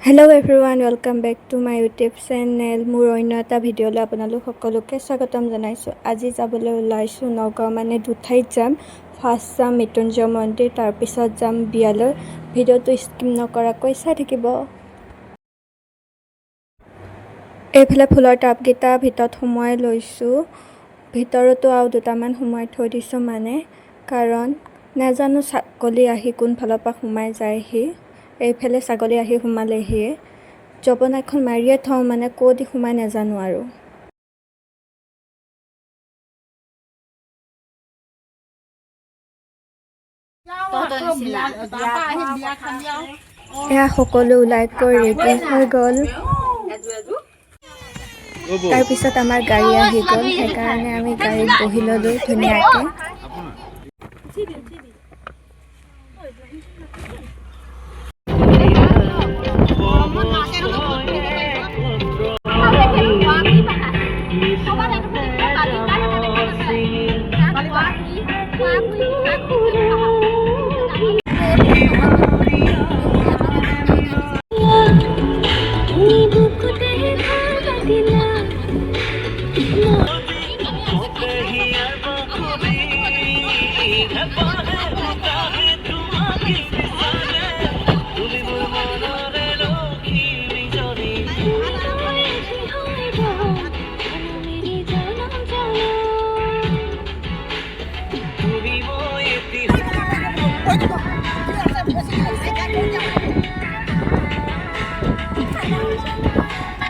Hello everyone, welcome back to my YouTube channel. মোৰ অন্য এটা ভিডিঅ'লৈ আপোনালোক সকলোকে স্বাগতম জনাইছো। আজি যাবলৈ ওলাইছো নগাঁও মানে দুঠাইত যাম। ফাৰ্ষ্ট যাম মৃত্যুঞ্জয় মন্দিৰ, তাৰ পিছত যাম বিয়ালৈ। ভিডিঅ'টো স্কিপ নকৰাকৈ চাই থাকিব। এইফালে ফুলৰ টাবকেইটা ভিতৰত সোমোৱাই লৈছো। ভিতৰতো আৰু দুটামান সোমোৱাই থৈ দিছো মানে কাৰণ নাজানো ছাগলী আহি কোনফালৰ পৰা সোমাই যায়হি। এইফালে ছাগলী আহি সোমালেহি জপনাখন মাৰিয়ে থওঁ মানে ক'ত সোমাই নাজানো আৰু। এয়া সকলো ওলাই কৈ ৰেডি হৈ গ'ল। তাৰপিছত আমাৰ গাড়ী আহি গ'ল, সেইকাৰণে আমি গাড়ীত বহি ল'লো ধুনীয়াকৈ।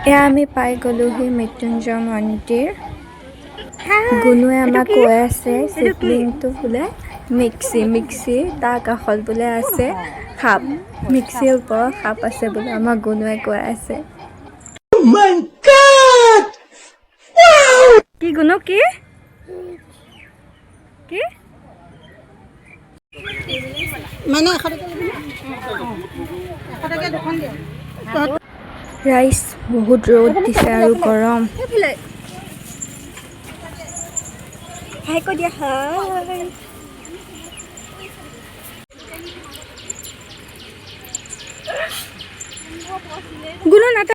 এয়া আমি পাই গ'লোহি মৃত্যুঞ্জয় মন্দিৰ। গুণুৱে আমাক কৈ আছে চিপলিংটো বোলে মিক্সি তাৰ কাষত বোলে আছে সাপ, মিক্সিৰ ওপৰত সাপ আছে বোলে, আমাক গুণুৱে কৈ আছে। কি গুণু কি কি ৰাইচ বহুত ৰ'দ দিছে আৰু গৰম। হাই কৈ দিয়া হাই। গুণু নাটা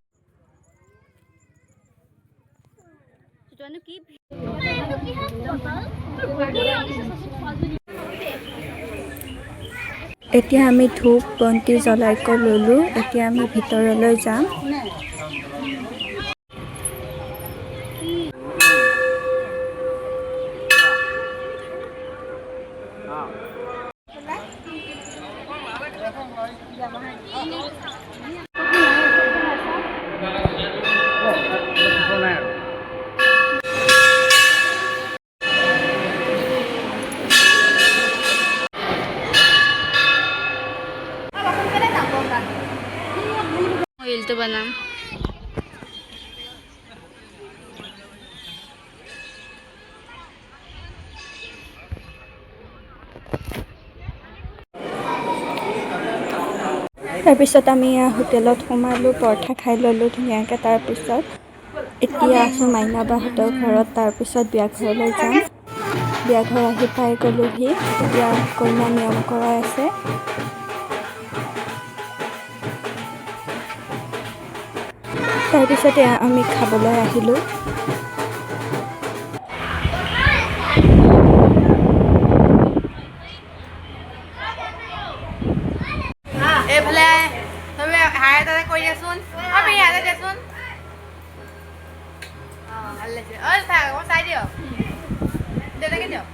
এতিয়া আমি ধূপ বন্তি জ্বলাই ল'লোঁ। এতিয়া আমি ভিতৰলৈ যাম। रील बनाम তাৰপিছত আমি হোটেলত সোমালোঁ, পৰঠা খাই ল'লোঁ ধুনীয়াকৈ। তাৰপিছত এতিয়া আছোঁ মাইনাবাহঁতৰ ঘৰত, তাৰপিছত বিয়া ঘৰলৈ যাম। বিয়া ঘৰ আহি পাই গ'লোহি। এতিয়া কইনা নিয়ম কৰাই আছে। তাৰপিছতে আমি খাবলৈ আহিলোঁ। এইফালে তুমি হাই এটা কৈ দিয়াচোন, আমি ইয়াতে দেচোন। ভাল লাগিছে। চাই দিয় দেউতাকে দিয়ক।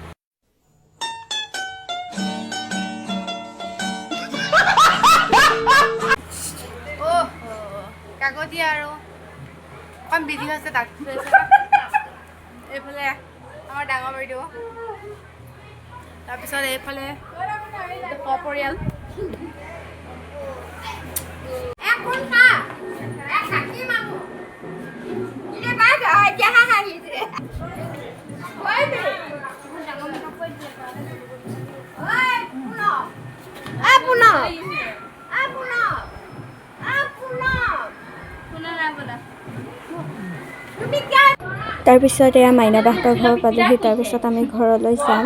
কাকতীয়া আৰু অকণ বিধি হৈছে তাত। এইফালে আমাৰ ডাঙৰ বাইদেউ, তাৰপিছত এইফালে সপৰিয়াল। তাৰপিছত এয়া মাইনাবাহঁতৰ ঘৰ পালোহি। তাৰপিছত আমি ঘৰলৈ যাম।